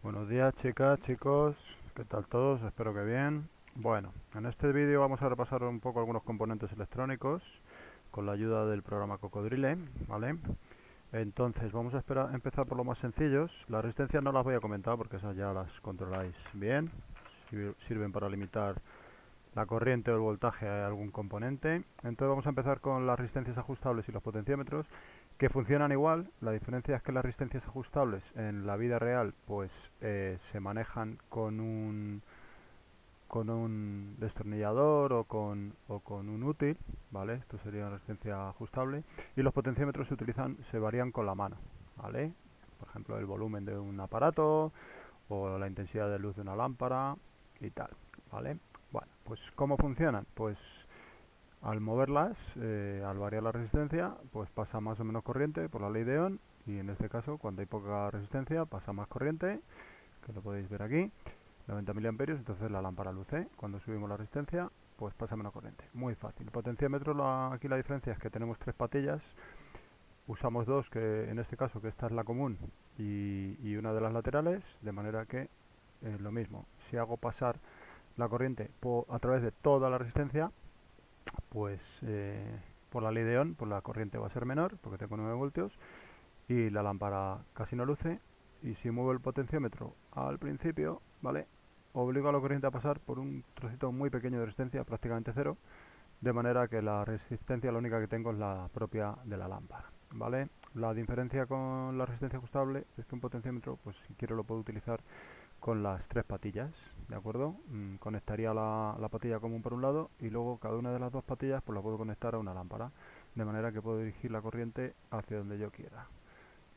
Buenos días chicas, chicos, ¿qué tal todos? Espero que bien. Bueno, en este vídeo vamos a repasar un poco algunos componentes electrónicos con la ayuda del programa Cocodrile, ¿vale? Entonces vamos a empezar por los más sencillos. Las resistencias no las voy a comentar porque esas ya las controláis bien. Sirven para limitar la corriente o el voltaje a algún componente. Entonces vamos a empezar con las resistencias ajustables y los potenciómetros, que funcionan igual. La diferencia es que las resistencias ajustables en la vida real pues se manejan con un destornillador o con un útil, ¿vale? Esto sería una resistencia ajustable. Y los potenciómetros se varían con la mano, ¿vale? Por ejemplo, el volumen de un aparato o la intensidad de luz de una lámpara y tal, ¿vale? Bueno, pues ¿cómo funcionan? Pues al moverlas, al variar la resistencia, pues pasa más o menos corriente por la ley de Ohm, y en este caso, cuando hay poca resistencia, pasa más corriente, que lo podéis ver aquí, 90 miliamperios, entonces la lámpara luce. Cuando subimos la resistencia, pues pasa menos corriente. Muy fácil. El potenciómetro, aquí la diferencia es que tenemos tres patillas, usamos dos, que en este caso, que esta es la común, y una de las laterales, de manera que lo mismo. Si hago pasar la corriente a través de toda la resistencia, pues por la ley de Ohm, pues la corriente va a ser menor, porque tengo 9 voltios, y la lámpara casi no luce. Y si muevo el potenciómetro al principio, ¿vale? Obligo a la corriente a pasar por un trocito muy pequeño de resistencia, prácticamente cero, de manera que la resistencia la única que tengo es la propia de la lámpara, ¿vale? La diferencia con la resistencia ajustable es que un potenciómetro, pues si quiero lo puedo utilizar con las tres patillas, ¿de acuerdo? Conectaría la patilla común por un lado y luego cada una de las dos patillas pues la puedo conectar a una lámpara, de manera que puedo dirigir la corriente hacia donde yo quiera.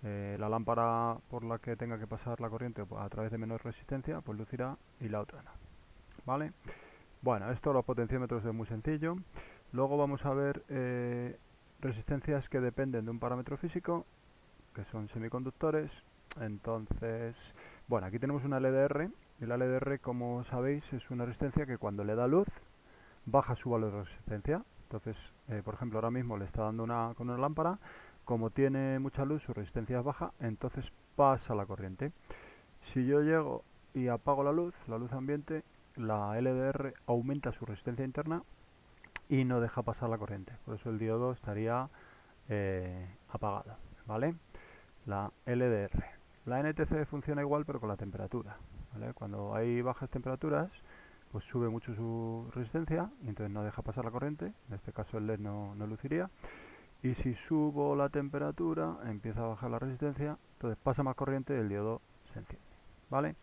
La lámpara por la que tenga que pasar la corriente pues, a través de menor resistencia, pues lucirá, y la otra no, ¿vale? Bueno, esto los potenciómetros es muy sencillo. Luego vamos a ver resistencias que dependen de un parámetro físico, que son semiconductores. Entonces, bueno, aquí tenemos una LDR. Y la LDR, como sabéis, es una resistencia que cuando le da luz baja su valor de resistencia. Entonces, por ejemplo, ahora mismo le está dando con una lámpara. Como tiene mucha luz, su resistencia es baja, entonces pasa la corriente. Si yo llego y apago la luz ambiente, la LDR aumenta su resistencia interna y no deja pasar la corriente. Por eso el diodo estaría apagado, ¿vale? La LDR. La NTC funciona igual pero con la temperatura, ¿vale? Cuando hay bajas temperaturas, pues sube mucho su resistencia y entonces no deja pasar la corriente. En este caso el LED no luciría. Y si subo la temperatura, empieza a bajar la resistencia, entonces pasa más corriente y el diodo se enciende, ¿vale?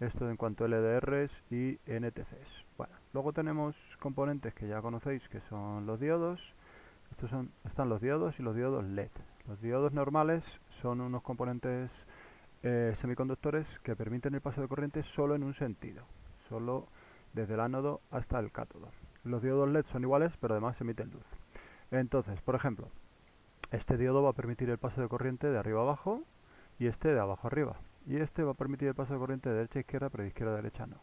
Esto en cuanto a LDRs y NTCs. Bueno, luego tenemos componentes que ya conocéis, que son los diodos. Están los diodos y los diodos LED. Los diodos normales son unos componentes semiconductores que permiten el paso de corriente solo en un sentido, solo desde el ánodo hasta el cátodo. Los diodos LED son iguales, pero además emiten luz. Entonces, por ejemplo, este diodo va a permitir el paso de corriente de arriba a abajo y este de abajo a arriba. Y este va a permitir el paso de corriente de derecha a izquierda, pero de izquierda a derecha no.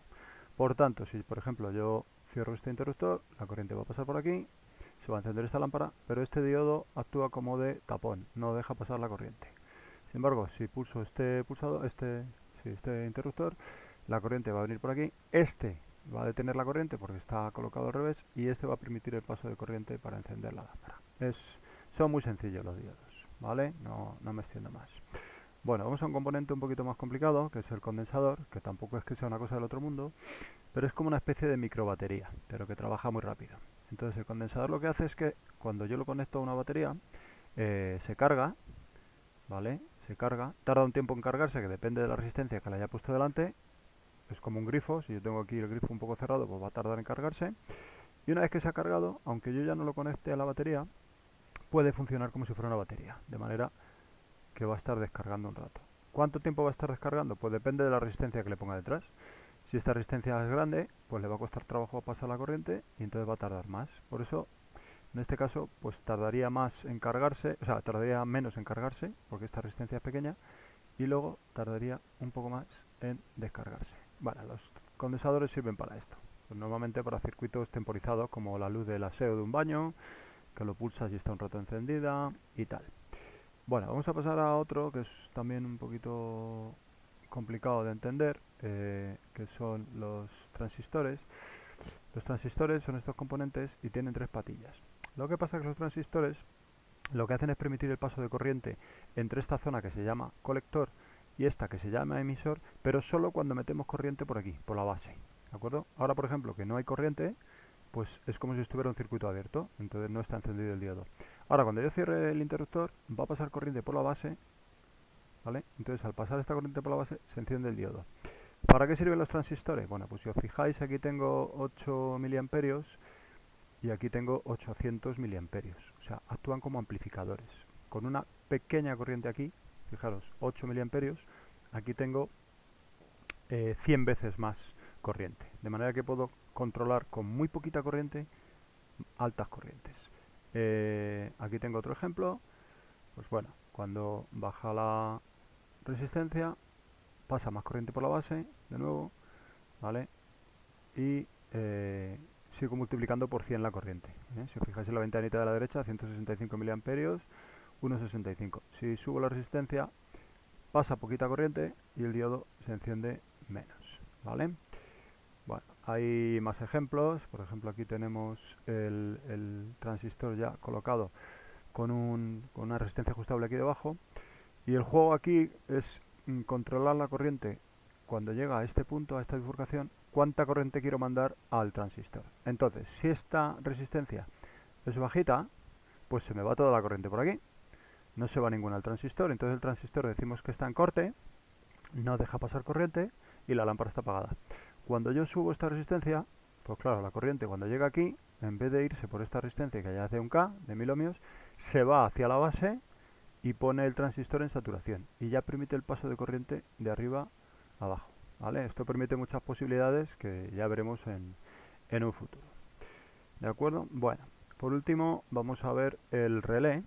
Por tanto, si por ejemplo yo cierro este interruptor, la corriente va a pasar por aquí, se va a encender esta lámpara, pero este diodo actúa como de tapón, no deja pasar la corriente. Sin embargo, si pulso este interruptor, la corriente va a venir por aquí, este va a detener la corriente porque está colocado al revés y este va a permitir el paso de corriente para encender la lámpara. Son muy sencillos los diodos, ¿vale? No me extiendo más. Bueno, vamos a un componente un poquito más complicado, que es el condensador, que tampoco es que sea una cosa del otro mundo, pero es como una especie de microbatería, pero que trabaja muy rápido. Entonces el condensador lo que hace es que cuando yo lo conecto a una batería, se carga, ¿vale? Se carga, tarda un tiempo en cargarse, que depende de la resistencia que le haya puesto delante. Es como un grifo, si yo tengo aquí el grifo un poco cerrado, pues va a tardar en cargarse. Y una vez que se ha cargado, aunque yo ya no lo conecte a la batería, puede funcionar como si fuera una batería, de manera que va a estar descargando un rato. ¿Cuánto tiempo va a estar descargando? Pues depende de la resistencia que le ponga detrás. Si esta resistencia es grande, pues le va a costar trabajo pasar la corriente y entonces va a tardar más. Por eso, en este caso, pues tardaría más en cargarse, o sea, tardaría menos en cargarse, porque esta resistencia es pequeña, y luego tardaría un poco más en descargarse. Bueno, los condensadores sirven para esto. Pues normalmente para circuitos temporizados, como la luz del aseo de un baño, que lo pulsas y está un rato encendida y tal. Bueno, vamos a pasar a otro que es también un poquito complicado de entender, que son los transistores. Los transistores son estos componentes y tienen tres patillas. Lo que pasa es que los transistores lo que hacen es permitir el paso de corriente entre esta zona que se llama colector y esta que se llama emisor, pero solo cuando metemos corriente por aquí, por la base. ¿De acuerdo? Ahora, por ejemplo, que no hay corriente, pues es como si estuviera un circuito abierto, entonces no está encendido el diodo. Ahora, cuando yo cierre el interruptor, va a pasar corriente por la base, ¿vale? Entonces, al pasar esta corriente por la base, se enciende el diodo. ¿Para qué sirven los transistores? Bueno, pues si os fijáis, aquí tengo 8 miliamperios y aquí tengo 800 miliamperios. O sea, actúan como amplificadores. Con una pequeña corriente aquí, fijaros, 8 miliamperios, aquí tengo 100 veces más corriente. De manera que puedo controlar con muy poquita corriente altas corrientes. Aquí tengo otro ejemplo. Pues bueno, cuando baja la resistencia, pasa más corriente por la base, de nuevo, ¿vale? Y sigo multiplicando por 100 la corriente. Si os fijáis en la ventanita de la derecha, 165 miliamperios, 1,65. Si subo la resistencia, pasa poquita corriente y el diodo se enciende menos, ¿vale? Bueno, hay más ejemplos. Por ejemplo, aquí tenemos el transistor ya colocado con una resistencia ajustable aquí debajo. Y el juego aquí es controlar la corriente cuando llega a este punto, a esta bifurcación, cuánta corriente quiero mandar al transistor. Entonces, si esta resistencia es bajita, pues se me va toda la corriente por aquí. No se va ninguna al transistor, entonces el transistor decimos que está en corte, no deja pasar corriente y la lámpara está apagada. Cuando yo subo esta resistencia, pues claro, la corriente cuando llega aquí, en vez de irse por esta resistencia que ya hace un K de 1000 ohmios, se va hacia la base y pone el transistor en saturación y ya permite el paso de corriente de arriba a abajo, ¿vale? Esto permite muchas posibilidades que ya veremos en un futuro. ¿De acuerdo? Bueno, por último vamos a ver el relé,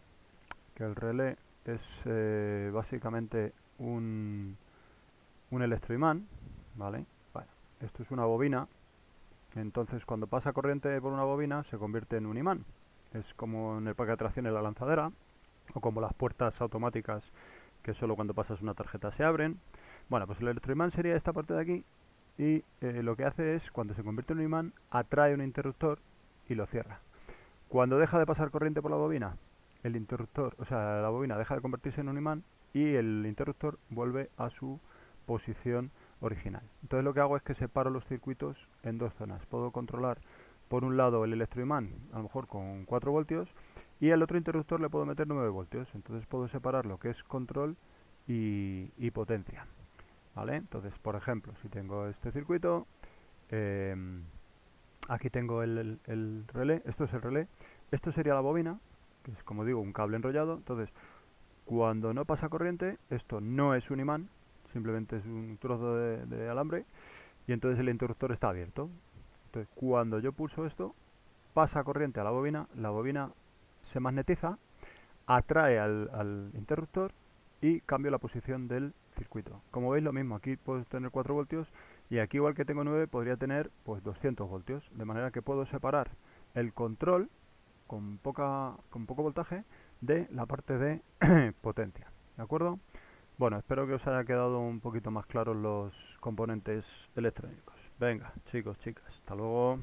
que el relé es básicamente un electroimán, ¿vale? Bueno, esto es una bobina, entonces cuando pasa corriente por una bobina se convierte en un imán. Es como en el parque de atracciones la lanzadera, o como las puertas automáticas que solo cuando pasas una tarjeta se abren. Bueno, pues el electroimán sería esta parte de aquí y lo que hace es, cuando se convierte en un imán, atrae un interruptor y lo cierra. Cuando deja de pasar corriente por la bobina, el interruptor, o sea, la bobina deja de convertirse en un imán y el interruptor vuelve a su posición original. Entonces lo que hago es que separo los circuitos en dos zonas. Puedo controlar por un lado el electroimán, a lo mejor con 4 voltios, y al otro interruptor le puedo meter 9 voltios. Entonces puedo separar lo que es control y potencia. ¿Vale? Entonces, por ejemplo, si tengo este circuito, aquí tengo el relé, esto es el relé, esto sería la bobina, que es como digo un cable enrollado. Entonces, cuando no pasa corriente, esto no es un imán, simplemente es un trozo de alambre, y entonces el interruptor está abierto. Entonces, cuando yo pulso esto, pasa corriente a la bobina se magnetiza, atrae al interruptor y cambio la posición del circuito. Como veis, lo mismo, aquí puedo tener 4 voltios y aquí, igual que tengo 9, podría tener pues 200 voltios, de manera que puedo separar el control con poco voltaje de la parte de potencia. ¿De acuerdo? Bueno, espero que os haya quedado un poquito más claros los componentes electrónicos. Venga, chicos, chicas, hasta luego.